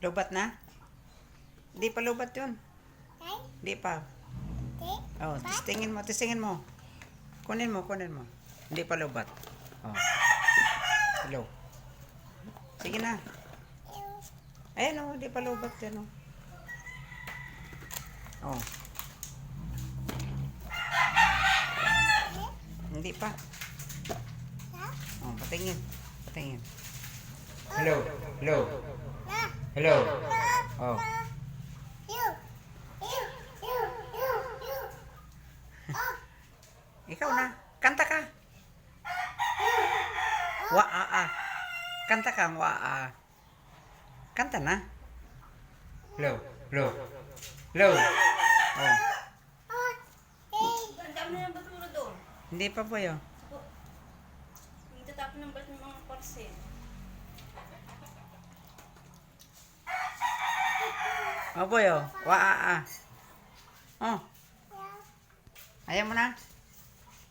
Lubat na? Hindi pa lubat yun. Hindi pa. Oh, testingin mo, testingin mo. Kunin mo, kunin mo. Hindi pa lubat. Oh. Hello. Sige na. Ayan o, hindi pa lubat yan o. Oh. Hindi pa. Oh, patingin. Patingin. Hello. Hello. Hello. Oh. Ikaw na. Kanta ka. Waa. Kanta ka, waa. Kanta na. Hello. Hello. Hello. Oh. Ang dami na ng basura doon. Hindi pa po yun. Hindi tatapon ng balat ng mga parcel. Oh boy, oh. Waa. Oh. Ayaw mo na?